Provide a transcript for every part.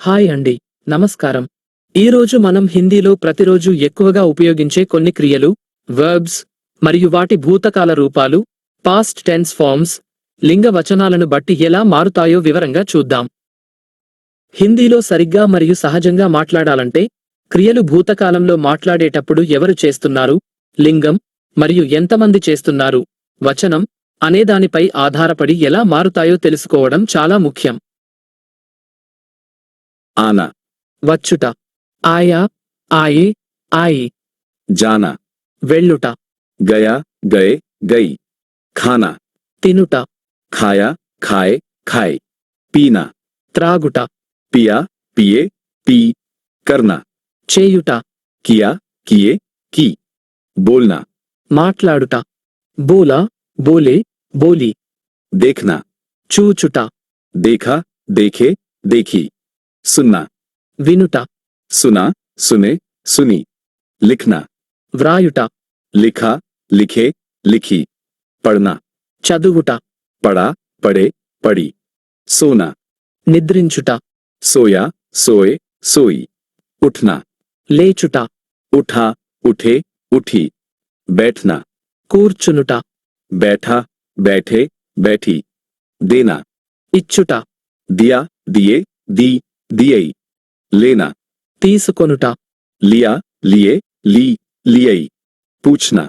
Hi అండి, నమస్కారం. ఈరోజు మనం హిందీలో ప్రతిరోజు ఎక్కువగా ఉపయోగించే కొన్ని క్రియలు, వర్బ్స్ మరియు వాటి భూతకాల రూపాలు, పాస్ట్ టెన్స్ ఫార్మ్స్, లింగ వచనాలను బట్టి ఎలా మారుతాయో వివరంగా చూద్దాం. హిందీలో సరిగ్గా మరియు సహజంగా మాట్లాడాలంటే, క్రియలు భూతకాలంలో మాట్లాడేటప్పుడు ఎవరు చేస్తున్నారు, లింగం మరియు ఎంతమంది చేస్తున్నారు, వచనం అనేదానిపై ఆధారపడి ఎలా మారుతాయో తెలుసుకోవడం చాలా ముఖ్యం. आना, వచ్చుట, ఆయా, ఆయే, ఆయి. जाना, వెళ్ళుట, गया, गए, गई. खाना, తినుట, खाया, खाए, खाए. पीना, త్రాగుట, पिया, पिए, पी. करना, చేయుట, किया, किए, की. बोलना, మాట్లాడుట, బోలా, బోలే, బోలి. देखना, చూచుట, देखा, देखे, देखी. सुनना, వినుట, सुना, सुने, सुनी. लिखना, వ్రాయుట, लिखा, लिखे, लिखी. पढ़ना, చదువుట, पढ़ा, पढ़े, पढ़ी. सोना, నిద్రించుట, सोया, सोए, सोई. उठना, లేచుట, उठा, उठे, उठी. बैठना, కూర్చునుట, बैठा, बैठे, बैठी. देना, ఇచ్చుట, दिया, दिए, दी, दियई. लेना, తీసుకొనుట, लिया, लिए, ली, लियई. पूछना,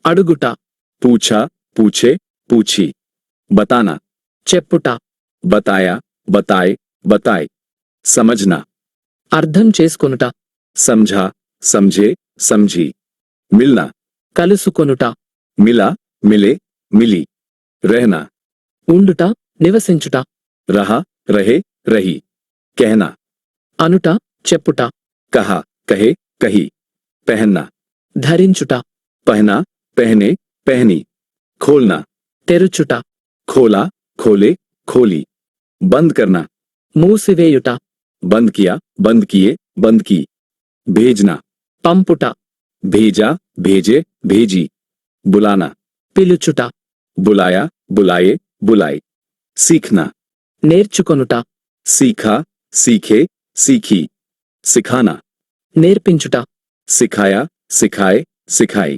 అడుగుట, पूछा, पूछे, पूछी. बताना, చెప్పుట, बताया, बताए, बताए. समझना, అర్థం చేసుకొనుట, समझा, समझे, समझी. मिलना, కలుసుకొనుట, मिला, मिले, मिली. रहना, ఉండుట, నివసించుట, रहा, रहे, रही. कहना, అనుట, చెప్పుట, कहा, कहे, कही. पहनना, ధరించుట, पहना, पहने, पहनी. खोलना, తెరుచుట, खोला, खोले, खोली. बंद करना, మూసివేయుట, बंद किया, बंद किए, बंद की. भेजना, పంపుట, भेजा, भेजे, भेजी. बुलाना, పిలుచుట, बुलाया, बुलाए, बुलाई. सीखना, నేర్చుకొనుట, सीखा, सीखे, सीखी. सिखाना, నేర్పించుట, सिखाया, सिखाए, सिखाई.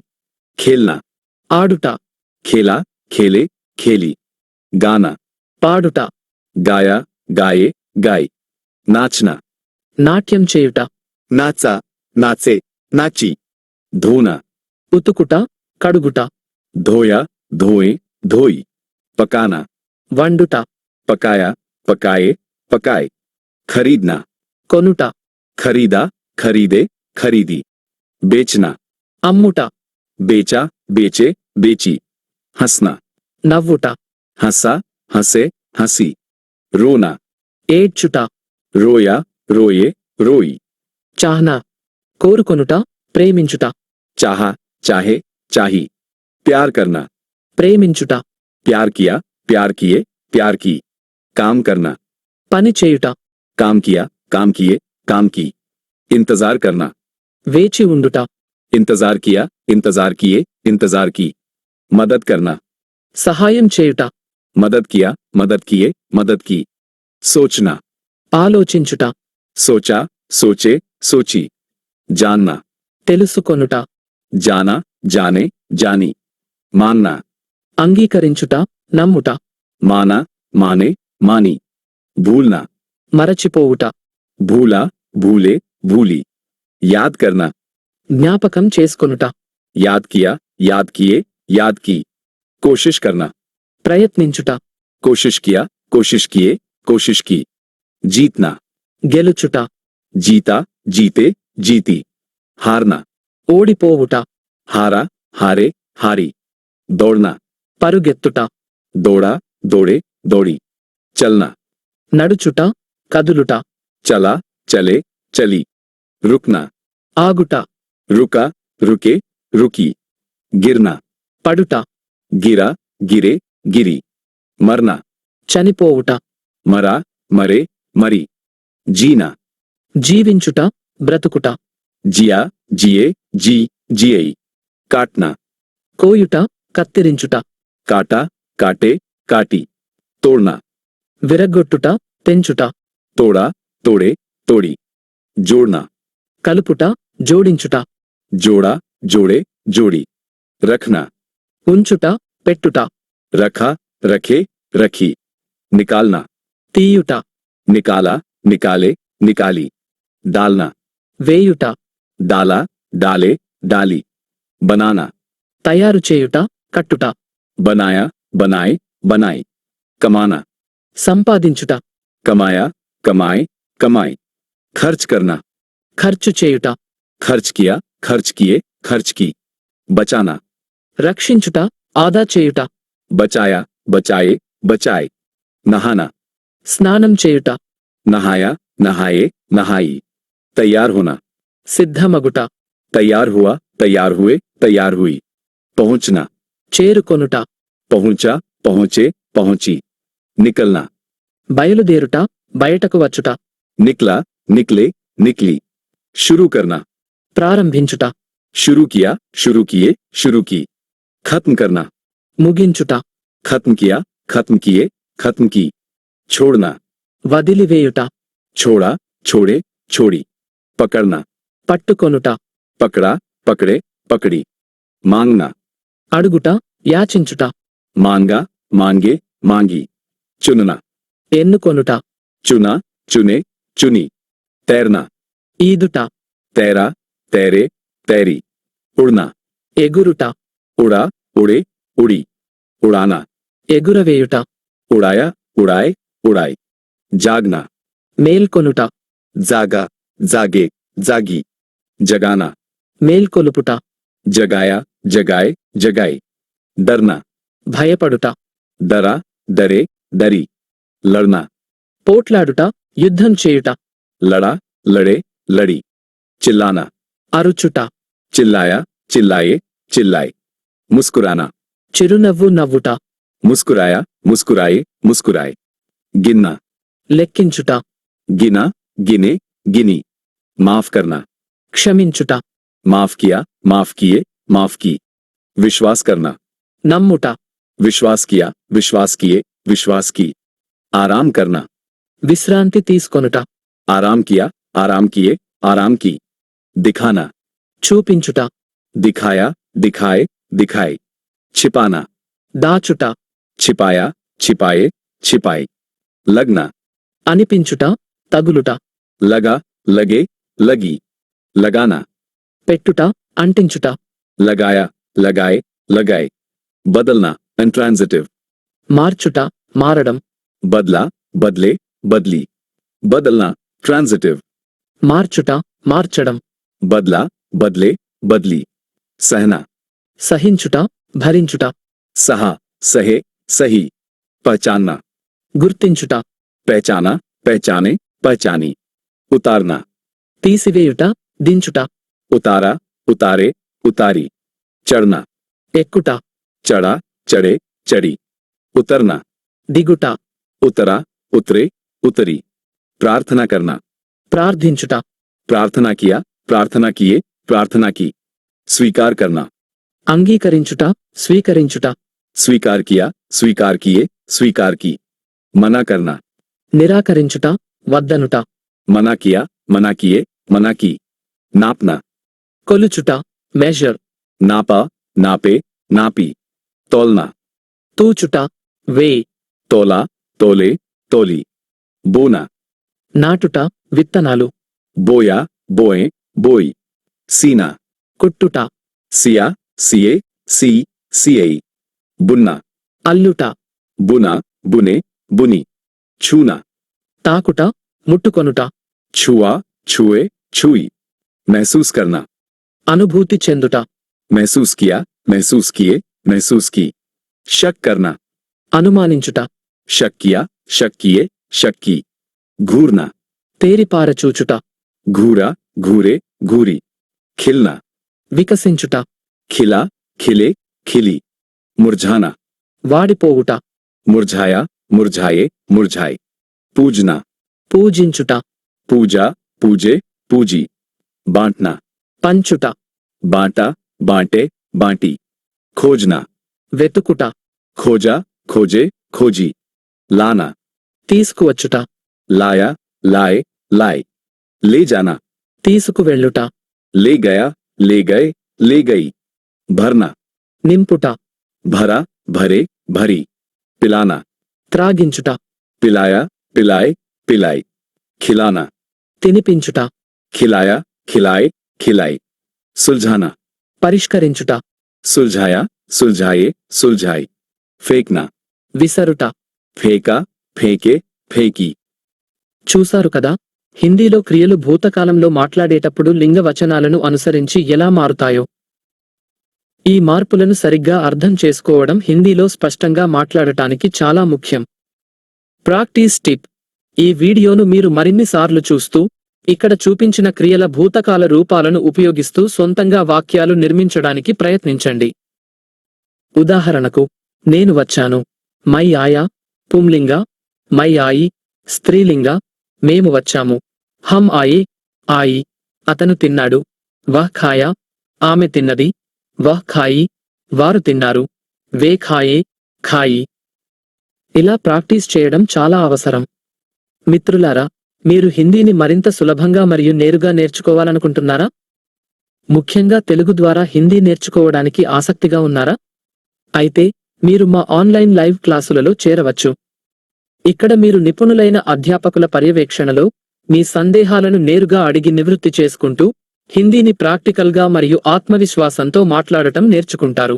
खेलना, ఆడుట, खेला, खेले, खेली. गाना, పాడుట, गाया, गाए, गाई. नाचना, నాట్యం చేయుట, नाचा, नाचे, नाची. धोना, ఉతుకుట, కడుగుట, धोया, धोए, धोई. पकाना, వండుట, पकाया, पकाए, पकाए. खरीदना, కొనుట, खरीदा, खरीदे, खरीदी. बेचना, అమ్ముట, बेचा, बेचे, बेची. हंसना, నవ్వుట, हंसा, हंसे, हंसी. रोना, ఏడ్చుట, रोया, रोए, रोई. చాహ్నా, కోరుకొనుట, ప్రేమించుట, चाहा, चाहे, चाही. प्यार करना, ప్రేమించుట, प्यार किया, प्यार किए, प्यार की. काम करना, పని చేయుట, काम किया, काम किए, काम की. इंतजार करना, వేచి ఉండుట, इंतजार किया, इंतजार किए, इंतजार की. मदद करना, సహాయం చేయుట, मदद किया, मदद किए, मदद की. सोचना, ఆలోచించుట, सोचा, सोचे, सोची. जानना, తెలుసుకొనుట, जाना, जाने, जानी. मानना, అంగీకరించుట, నమ్ముట, माना, माने, मानी. भूलना, మరచిపోవుట, भूला, भूले, भूली. याद करना, జ్ఞాపకం చేసుకొనుట, याद किया, याद किए, याद की. कोशिश करना, ప్రయత్నించుట, कोशिश किया, कोशिश किए, कोशिश की. जीतना, గెలుచుట, जीता, जीते, जीती. हारना, ఓడిపోవుట, हारा, हारे, हारी. दौड़ना, పరుగెత్తుట, दौड़ा, दौड़े, दौड़ी. चलना, నడుచుట, కదులుట, चला, चले, चली. रुकना, ఆగుట, रुका, रुके, रुकी. गिरना, పడుట, गिरा, गिरे, गिरी. मरना, చనిపోవుట, मरा, मरे, मरी. जीना, జీవించుట, బ్రతుకుట, जिया, जिए, जी, जियई. काटना, కోయుట, కత్తిరించుట, काटा, काटे, काटी. तोड़ना, విరగ్గొట్టుట, తెంచుట, तोड़ा, तोड़े, तोड़ी जोड़ना కలుపుట జోడించుట जोड़ा जोड़े जोड़ी रखना ఉంచుట పెట్టుట रखा रखे रखी निकालना తీయుట निकाला निकाले निकाली डालना వేయుట डाला डाले डाली बनाना తయారు చేయుట కట్టుట बनाया बनाए बनाई कमाना సంపాదించుట कमाया कमाए कमाई खर्च करना ఖర్చు చేయుట खर्च किया खर्च किए खर्च की बचाना రక్షించుట ఆదా చేయుట बचाया बचाए बचाए नहाना స్నానం చేయుట नहाया नहाए नहाई तैयार होना సిద్ధమగుట तैयार हुआ तैयार हुए तैयार हुई पहुंचना చేరుకొనుట पहुंचा पहुंचे पहुंची निकलना బయలుదేరుట బయటకు వచ్చుట निकला निकले निकली शुरू करना ప్రారంభించుట शुरू किया शुरू किए शुरू की खत्म करना ముగించుట खत्म किया खत्म किए खत्म की छोड़ना వదిలివేయుట छोड़ा छोड़े छोड़ी पकड़ना పట్టుకొనుట पकड़ा पकड़े पकड़ी मांगना అడుగుట యాచించుట मांगा मांगे मांगी चुनना ఎన్నుకొనుట चुना चुने चुनी तैरना ఈదుట तैरा तैरे तैरी उड़ना ఎగురుట उड़ा उड़े उड़ी उड़ाना ఎగురవేయుట उड़ाया उड़ाए उड़ाई जागना మేల్కొనుట जागा जागे जागी जगाना మేల్కొలుపుట जगाया जगाए जगाई डरना భయపడుట डरा डरे डरी लड़ना పోట్లాడుట యుద్ధం చేయుట लड़ा लड़े लड़ी चिल्लाना అరుచుట चिल्लाया चिल्लाए चिल्लाए मुस्कुराना చిరునవ్వు నవ్వుట मुस्कुराया मुस्कुराए मुस्कुराए गिनना లెక్కించుట गिना गिने गिनी माफ करना క్షమించుట माफ किया माफ किए माफ की विश्वास करना నమ్ముట विश्वास किया विश्वास किए विश्वास की आराम करना విశ్రాంతి తీసుకొనుట आराम किया आराम किए आराम की दिखाना చూపించుట दिखाया दिखाए दिखाए छिपाना దాచుట छिपाया छिपाए छिपाई लगना అనిపించుట తగులుట लगा लगे लगी लगाना పెట్టుట అంటించుట लगाया लगाए लगाए बदलना इंट्रांजिटिव మార్చుట మారడం बदला बदले बदली बदलना ट्रांजिटिव మార్చుట మార్చడం बदला बदले बदली सहना సహించుట భరించుట सहा सहे सही पहचानना గుర్తించుట पहचाना पहचाने पहचानी उतारना తీసివేయుట దించుట उतारा उतारे उतारी चढ़ना ఎక్కుట चढ़ा चढ़े चढ़ी उतरना దిగుట उतरा उतरे उतरी प्रार्थना करना ప్రార్థించుట प्रार्थना किया प्रार्थना किए प्रार्थना की स्वीकार करना అంగీకరించుట స్వీకరించుట स्वीकार किया स्वीकार किए स्वीकार की मना करना నిరాకరించుట వద్దనుట मना किया मना किए मना की नापना కొలుచుట మెజర్ नापा नापे नापी तौलना తూచుట వే तोला तोले तोली बोना నాటుట విత్తనాలు बोया बोए बोई सीना కుట్టుట सिया सिए सी सिए बुनना అల్లుట बुना बुने बुनी छूना తాకుట ముట్టుకొనుట छुआ छुए छुई महसूस करना అనుభూతి చెందుట महसूस किया महसूस किए महसूस की शक करना అనుమానించుట शक किया शक किए शक की घूरना తేరిపారచూచుట घूरा घूरे घूरी खिलना వికసించుట खिला खिले खिली मुरझाना వాడిపోవుట मुरझाया मुरझाए मुरझाए पूजना పూజించుట पूजा पूजे पूजी बांटना పంచుట बांटा बांटे बांटी खोजना వెతుకుట खोजा खोजे खोजी लाना తీసుకువచ్చుట लाया लाए लाए ले जाना, తీసుకువెళ్ళుట, ले गया, ले गए, ले गई। भरना, నింపుట, भरा, भरे, भरी। पिलाना, త్రాగించుట, पिलाया, पिलाए, पिलाई। खिलाना, తినిపించుట, खिलाया, खिलाए, खिलाई। सुलझाना, పరిష్కరించుట, सुलझाया, सुलझाए, सुलझाई। फेंकना, విసరుట. फेंका, फेंके, फेंकी। చూశారు కదా, హిందీలో క్రియలు భూతకాలంలో మాట్లాడేటప్పుడు లింగ వచనాలను అనుసరించి ఎలా మారుతాయో. ఈ మార్పులను సరిగ్గా అర్థం చేసుకోవడం హిందీలో స్పష్టంగా మాట్లాడటానికి చాలా ముఖ్యం. ప్రాక్టీస్ టిప్: ఈ వీడియోను మీరు మరిన్నిసార్లు చూస్తూ, ఇక్కడ చూపించిన క్రియల భూతకాల రూపాలను ఉపయోగిస్తూ సొంతంగా వాక్యాలు నిర్మించడానికి ప్రయత్నించండి. ఉదాహరణకు, నేను వచ్చాను, మై ఆయా పుంలింగ, మై ఆయి స్త్రీలింగ, మేము వచ్చాము, హమ్ ఆయే ఆయి, అతను తిన్నాడు, వహ్ ఖాయా ఆమె తిన్నది, వహ్ ఖాయి వారు తిన్నారు, వే ఖాయే ఖాయి. ఇలా ప్రాక్టీస్ చేయడం చాలా అవసరం. మిత్రులారా, మీరు హిందీని మరింత సులభంగా మరియు నేరుగా నేర్చుకోవాలనుకుంటున్నారా? ముఖ్యంగా తెలుగు ద్వారా హిందీ నేర్చుకోవడానికి ఆసక్తిగా ఉన్నారా? అయితే మీరు మా ఆన్లైన్ లైవ్ క్లాసులలో చేరవచ్చు. ఇక్కడ మీరు నిపుణులైన అధ్యాపకుల పర్యవేక్షణలో మీ సందేహాలను నేరుగా అడిగి నివృత్తి చేసుకుంటూ హిందీని ప్రాక్టికల్గా మరియు ఆత్మవిశ్వాసంతో మాట్లాడటం నేర్చుకుంటారు.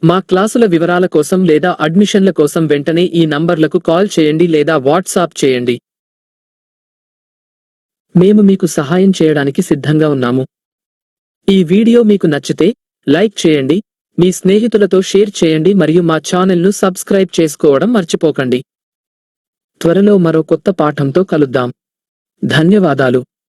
మా క్లాసుల వివరాల కోసం లేదా అడ్మిషన్ల కోసం వెంటనే ఈ నంబర్లకు కాల్ చేయండి లేదా వాట్సాప్ చేయండి. మేము మీకు సహాయం చేయడానికి సిద్ధంగా ఉన్నాము. ఈ వీడియో మీకు నచ్చితే లైక్ చేయండి, మీ స్నేహితులతో షేర్ చేయండి మరియు మా ఛానల్ను సబ్స్క్రైబ్ చేసుకోవడం మర్చిపోకండి. త్వరలో మరో కొత్త పాఠంతో కలుద్దాం. ధన్యవాదాలు.